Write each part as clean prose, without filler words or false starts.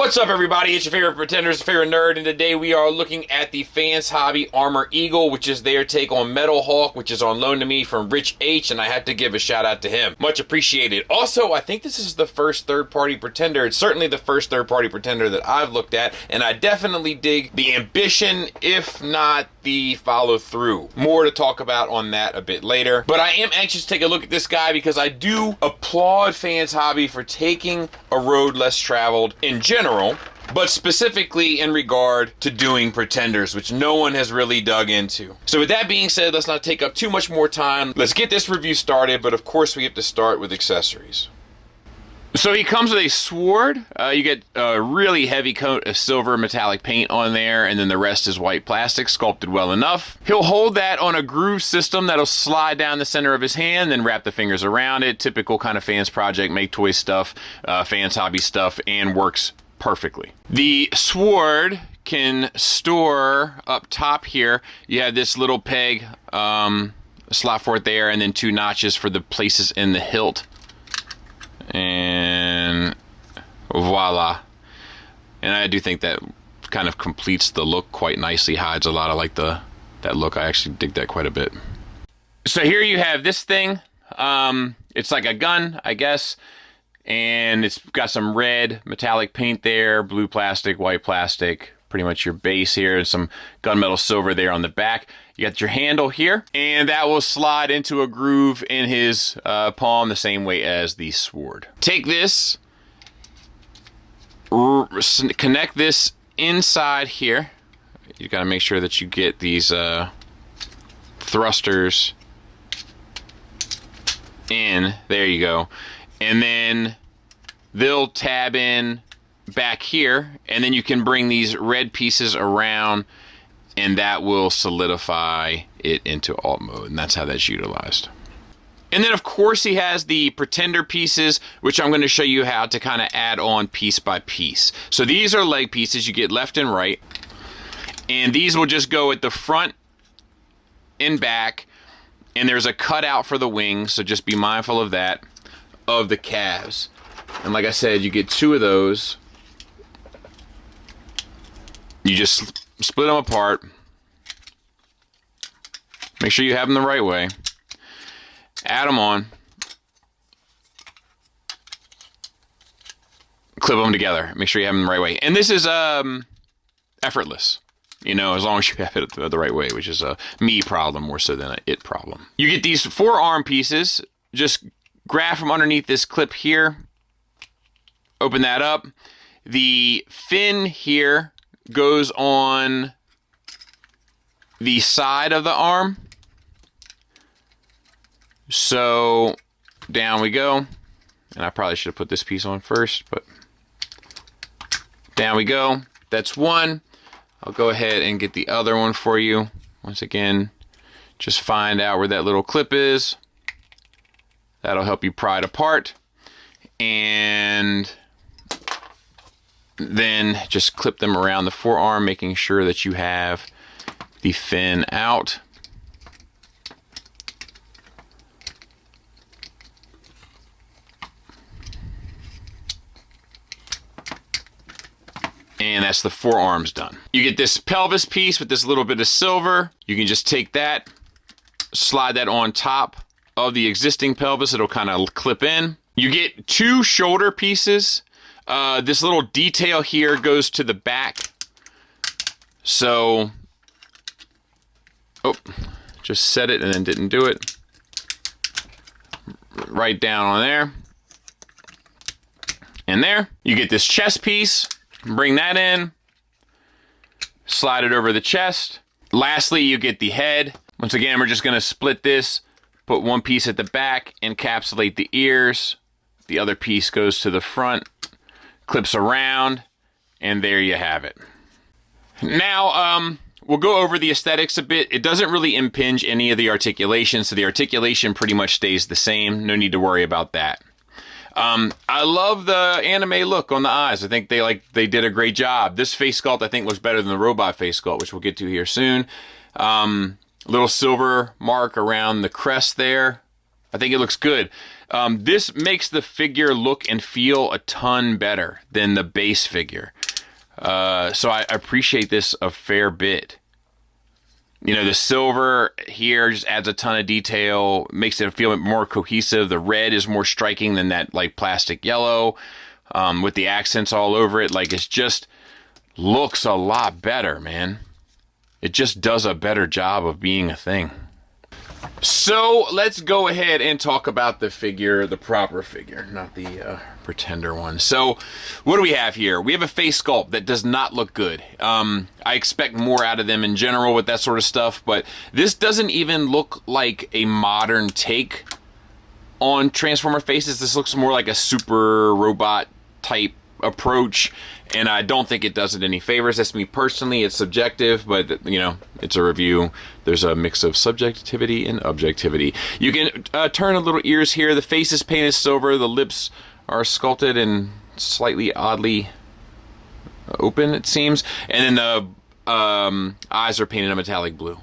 What's up, everybody? It's your favorite pretenders, favorite nerd, and today we are looking at the Fans Hobby Armour Eagle, which is their take on Metal Hawk, which is on loan to me from Rich H, and I had to give a shout out to him. Much appreciated. Also, I think this is the first third-party pretender. It's certainly the first third-party pretender that I've looked at, and I definitely dig the ambition, if not the follow-through. More to talk about on that a bit later. But I am anxious to take a look at this guy because I do applaud Fans Hobby for taking a road less traveled in general, but specifically in regard to doing pretenders, which no one has really dug into. So with that being said, let's not take up too much more time. Let's get this review started, but of course we have to start with accessories. So he comes with a sword. You get a really heavy coat of silver metallic paint on there, and then the rest is white plastic, sculpted well enough. He'll hold that on a groove system that'll slide down the center of his hand, then wrap the fingers around it. Typical kind of Fans Project, make toy stuff, Fans Hobby stuff, and works perfectly. The sword can store up top here. You have this little peg, a slot for it there, and then two notches for the places in the hilt. And voila. And I do think that kind of completes the look quite nicely, hides a lot of like that look. I actually dig that quite a bit. So here you have this thing. It's like a gun, I guess, and it's got some red metallic paint there, blue plastic, white plastic, pretty much your base here, and some gunmetal silver there on the back. You got your handle here, and that will slide into a groove in his palm the same way as the sword. Take this, connect this inside here. You got to make sure that you get these thrusters in. There you go. And then they'll tab in back here, and then you can bring these red pieces around, and that will solidify it into alt mode, and that's how that's utilized. And then of course he has the pretender pieces, which I'm going to show you how to kind of add on piece by piece. So these are leg pieces you get left and right, and these will just go at the front and back, and there's a cutout for the wings, so just be mindful of that, of the calves. And like I said, you get two of those. You just split them apart. Make sure you have them the right way. Add them on. Clip them together. Make sure you have them the right way. And this is effortless, you know, as long as you have it the right way, which is a me problem more so than an it problem. You get these 4 arm pieces. Just grab from underneath this clip here. Open that up. The fin here goes on the side of the arm. So down we go. And I probably should have put this piece on first, but down we go. That's one. I'll go ahead and get the other one for you. Once again, just find out where that little clip is. That'll help you pry it apart. And then just clip them around the forearm, making sure that you have the fin out. And that's the forearms done. You get this pelvis piece with this little bit of silver. You can just take that, slide that on top of the existing pelvis. It'll kind of clip in. You get 2 shoulder pieces. This little detail here goes to the back. So, just set it and then didn't do it. Right down on there. And there. You get this chest piece. Bring that in. Slide it over the chest. Lastly, you get the head. Once again, we're just going to split this. Put one piece at the back, encapsulate the ears. The other piece goes to the front. Clips around, and there you have it. Now, we'll go over the aesthetics a bit. It doesn't really impinge any of the articulation, so the articulation pretty much stays the same. No need to worry about that. I love the anime look on the eyes. I think they did a great job. This face sculpt I think looks better than the robot face sculpt, which we'll get to here soon. Little silver mark around the crest there. I think it looks good. This makes the figure look and feel a ton better than the base figure. So I appreciate this a fair bit. You know, the silver here just adds a ton of detail, makes it feel more cohesive. The red is more striking than that like plastic yellow, with the accents all over it. Like, it's just looks a lot better, man. It just does a better job of being a thing. So let's go ahead and talk about the figure, the proper figure, not the pretender one. So what do we have here? We have a face sculpt that does not look good. I expect more out of them in general with that sort of stuff, but this doesn't even look like a modern take on Transformer faces. This looks more like a super robot type approach, and I don't think it does it any favors. That's me personally. It's subjective, but you know, it's a review. There's a mix of subjectivity and objectivity. You can turn a little ears here. The face is painted silver. The lips are sculpted and slightly oddly open, it seems, and then the eyes are painted a metallic blue.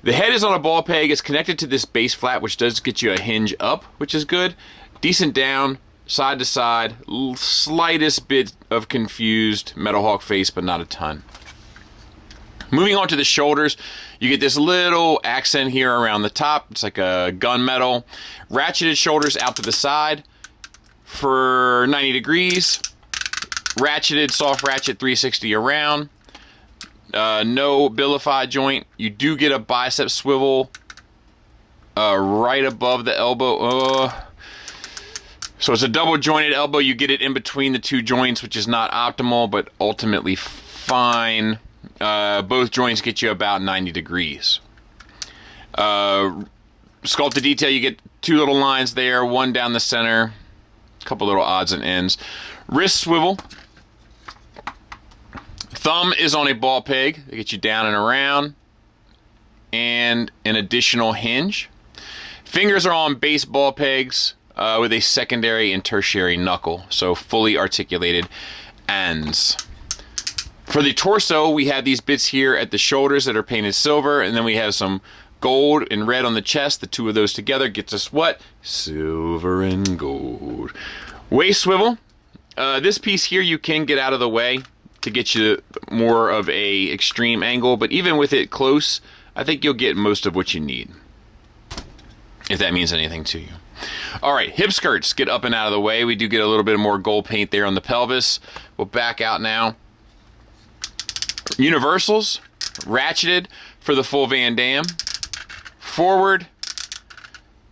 The head is on a ball peg. It's connected to this base flat, which does get you a hinge up, which is good. Decent down. Side to side, slightest bit of confused Metal Hawk face, but not a ton. Moving on to the shoulders, you get this little accent here around the top. It's like a gunmetal. Ratcheted shoulders out to the side for 90 degrees. Ratcheted, soft ratchet 360 around. No billified joint. You do get a bicep swivel right above the elbow. So it's a double jointed elbow. You get it in between the two joints, which is not optimal, but ultimately fine. Both joints get you about 90 degrees. Sculpted detail, you get two little lines there, one down the center, a couple little odds and ends. Wrist swivel. Thumb is on a ball peg. They get you down and around. And an additional hinge. Fingers are on base ball pegs. With a secondary and tertiary knuckle, so fully articulated ends. For the torso, we have these bits here at the shoulders that are painted silver, and then we have some gold and red on the chest. The two of those together gets us what? Silver and gold. Waist swivel. This piece here you can get out of the way to get you more of a extreme angle, but even with it close, I think you'll get most of what you need, if that means anything to you. All right, hip skirts get up and out of the way. We do get a little bit more gold paint there on the pelvis. We'll back out now. Universals, ratcheted for the full Van Damme. Forward,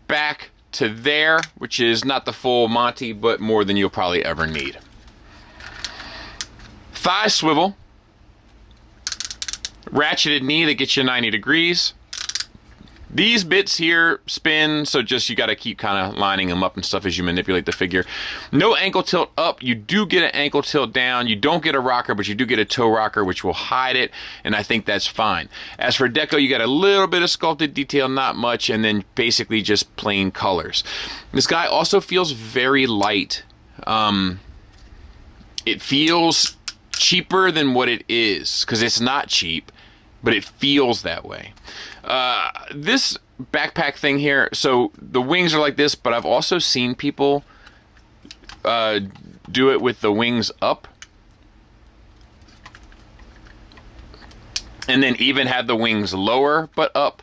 back to there, which is not the full Monty, but more than you'll probably ever need. Thigh swivel. Ratcheted knee that gets you 90 degrees. These bits here spin, so just you got to keep kind of lining them up and stuff as you manipulate the figure. No ankle tilt up. You do get an ankle tilt down. You don't get a rocker, but you do get a toe rocker, which will hide it, and I think that's fine. As for deco, you got a little bit of sculpted detail, not much, and then basically just plain colors. This guy also feels very light. It feels cheaper than what it is, because it's not cheap, but it feels that way. This backpack thing here, so the wings are like this, but I've also seen people do it with the wings up, and then even have the wings lower but up.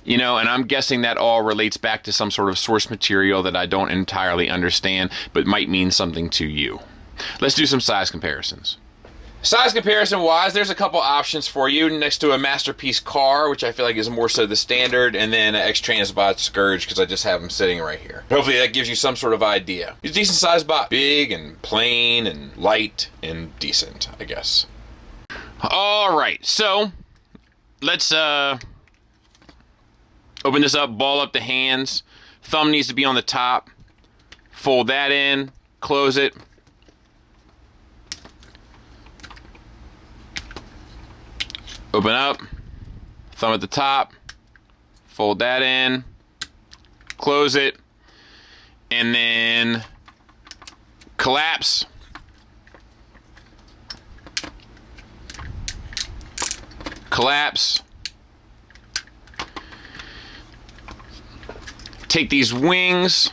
You know, and I'm guessing that all relates back to some sort of source material that I don't entirely understand, but might mean something to you. Let's do some size comparisons. Size comparison wise, there's a couple options for you next to a Masterpiece car, which I feel like is more so the standard, and then an X-Transbot Scourge, because I just have them sitting right here. Hopefully that gives you some sort of idea. He's a decent sized bot. Big and plain and light and decent, I guess. Alright, so let's open this up, ball up the hands. Thumb needs to be on the top. Fold that in, close it. Open up, thumb at the top, fold that in, close it, and then collapse. Collapse. Take these wings,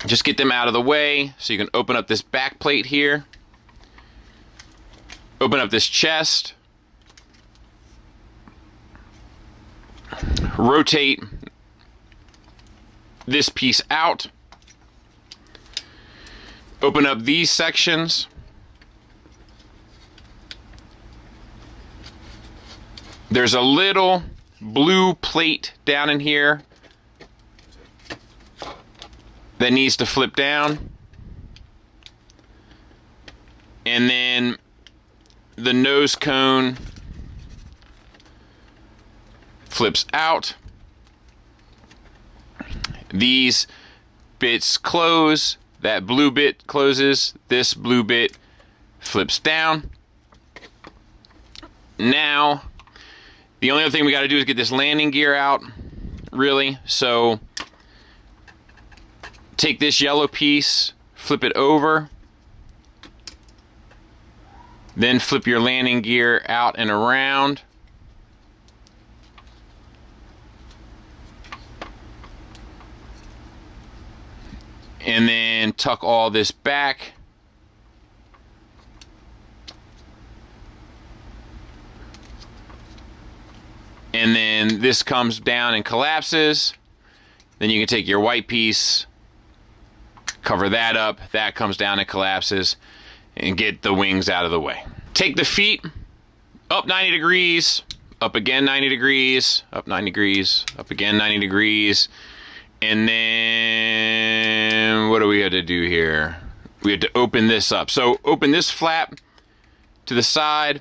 just get them out of the way so you can open up this back plate here. Open up this chest. Rotate this piece out. Open up these sections. There's a little blue plate down in here that needs to flip down. And then the nose cone flips out. These bits close. That blue bit closes. This blue bit flips down. Now, the only other thing we got to do is get this landing gear out, really. So, take this yellow piece, flip it over. Then flip your landing gear out and around. And then tuck all this back. And then this comes down and collapses. Then you can take your white piece, cover that up. That comes down and collapses. And get the wings out of the way. Take the feet up 90 degrees, up again 90 degrees, up 90 degrees, up again 90 degrees. And then what do we have to do here? We have to open this up. So open this flap to the side.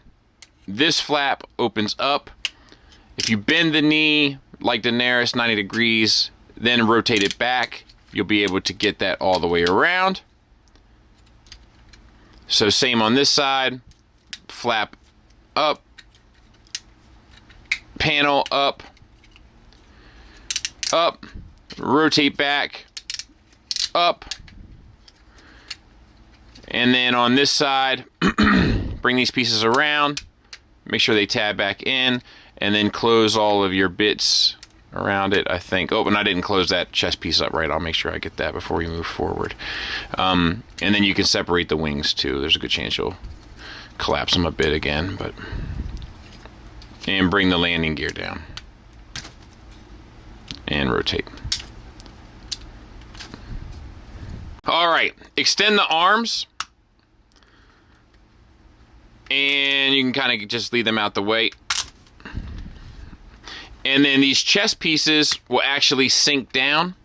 This flap opens up. If you bend the knee like Daenerys 90 degrees, then rotate it back, you'll be able to get that all the way around. So same on this side, flap up, panel up, up, rotate back, up, and then on this side, bring these pieces around, make sure they tab back in, and then close all of your bits around it, I think. Oh, and I didn't close that chest piece up right. I'll make sure I get that before we move forward. And then you can separate the wings too. There's a good chance you'll collapse them a bit again, but and bring the landing gear down and rotate. All right, extend the arms, and you can kind of just leave them out the way. And then these chest pieces will actually sink down.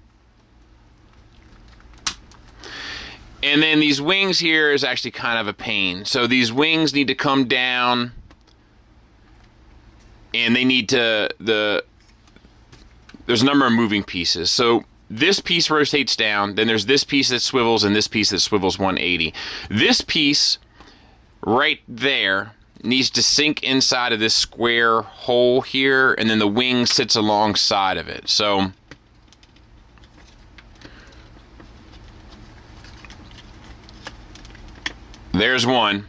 And then these wings here is actually kind of a pain. So these wings need to come down, and they need to, there's a number of moving pieces. So this piece rotates down, then there's this piece that swivels, and this piece that swivels 180. This piece right there needs to sink inside of this square hole here, and then the wing sits alongside of it. So there's one.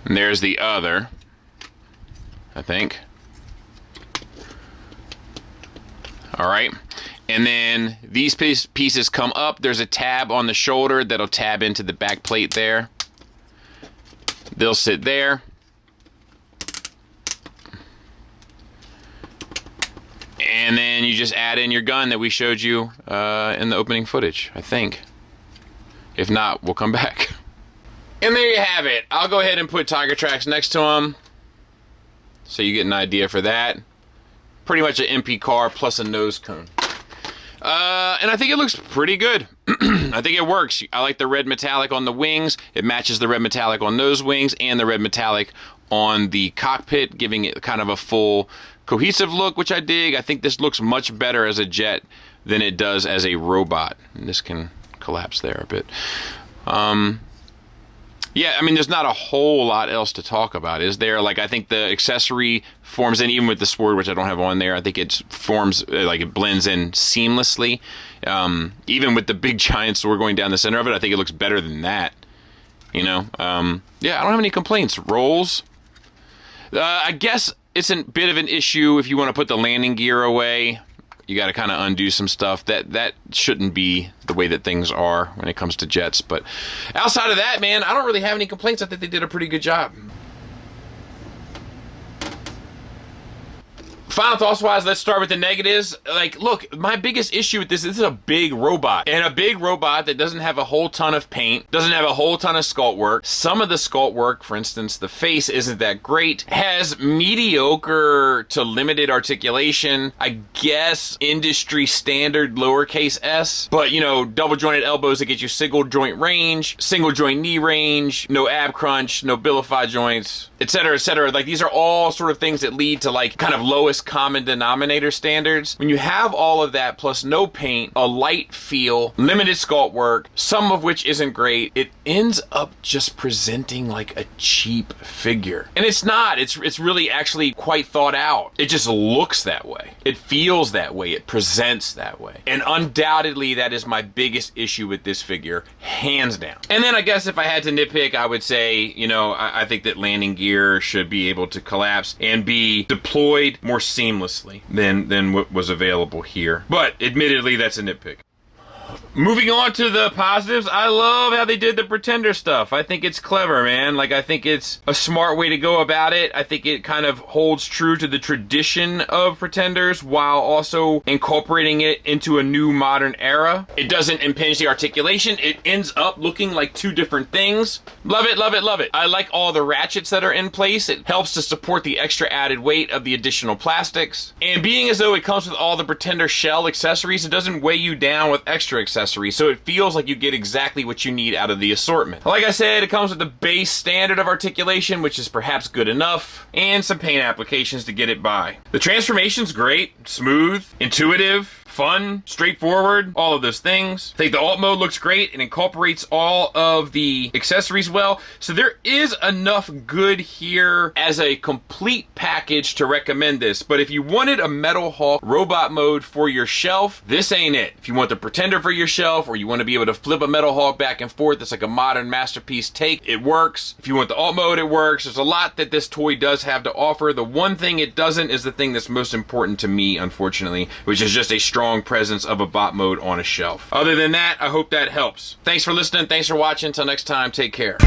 And there's the other, I think. All right. And then these pieces come up. There's a tab on the shoulder that'll tab into the back plate there. They'll sit there. And then you just add in your gun that we showed you in the opening footage, I think. If not, we'll come back. And there you have it. I'll go ahead and put tiger tracks next to them so you get an idea for that. Pretty much an MP car plus a nose cone. And I think it looks pretty good. I think it works. I like the red metallic on the wings. It matches the red metallic on those wings and the red metallic on the cockpit, giving it kind of a full cohesive look, which I dig. I think this looks much better as a jet than it does as a robot. And this can collapse there a bit. Yeah, I mean, there's not a whole lot else to talk about, is there? Like, I think the accessory forms in, even with the sword, which I don't have on there, I think it forms, like, it blends in seamlessly. Even with the big giant sword going down the center of it, I think it looks better than that. you know? Yeah, I don't have any complaints. Rolls. I guess it's a bit of an issue if you want to put the landing gear away. You got to kind of undo some stuff. That shouldn't be the way that things are when it comes to jets. But outside of that, man, I don't really have any complaints. I think they did a pretty good job. Final thoughts wise, let's start with the negatives. Like, look, my biggest issue with this is a big robot. And a big robot that doesn't have a whole ton of paint, doesn't have a whole ton of sculpt work. Some of the sculpt work, for instance, the face isn't that great. Has mediocre to limited articulation. I guess industry standard lowercase s. But, you know, double jointed elbows that get you single joint range, single joint knee range, no ab crunch, no bilify joints, etc., etc. Like, these are all sort of things that lead to, like, kind of lowest common denominator standards. When you have all of that plus no paint, a light feel, limited sculpt work, some of which isn't great, it ends up just presenting like a cheap figure. And it's not. It's really actually quite thought out. It just looks that way. It feels that way. It presents that way. And undoubtedly that is my biggest issue with this figure, hands down. And then I guess if I had to nitpick, I would say, you know, I think that landing gear should be able to collapse and be deployed more seamlessly than what was available here. But admittedly, that's a nitpick. Moving on to the positives, I love how they did the Pretender stuff. I think it's clever, man. Like, I think it's a smart way to go about it. I think it kind of holds true to the tradition of Pretenders while also incorporating it into a new modern era. It doesn't impinge the articulation. It ends up looking like two different things. Love it, love it, love it. I like all the ratchets that are in place. It helps to support the extra added weight of the additional plastics. And being as though it comes with all the Pretender shell accessories, it doesn't weigh you down with extra accessories. So it feels like you get exactly what you need out of the assortment. Like I said, it comes with the base standard of articulation, which is perhaps good enough, and some paint applications to get it by. The transformation's great, smooth, intuitive, fun, straightforward, all of those things. I think the alt mode looks great and incorporates all of the accessories well. So there is enough good here as a complete package to recommend this. But if you wanted a Metal Hawk robot mode for your shelf, this ain't it. If you want the Pretender for your shelf, or you want to be able to flip a Metal Hawk back and forth, it's like a modern masterpiece take, it works. If you want the alt mode, it works. There's a lot that this toy does have to offer. The one thing it doesn't is the thing that's most important to me, unfortunately, which is just a strong presence of a bot mode on a shelf. Other than that, I hope that helps. Thanks for listening. Thanks for watching. Until next time, take care.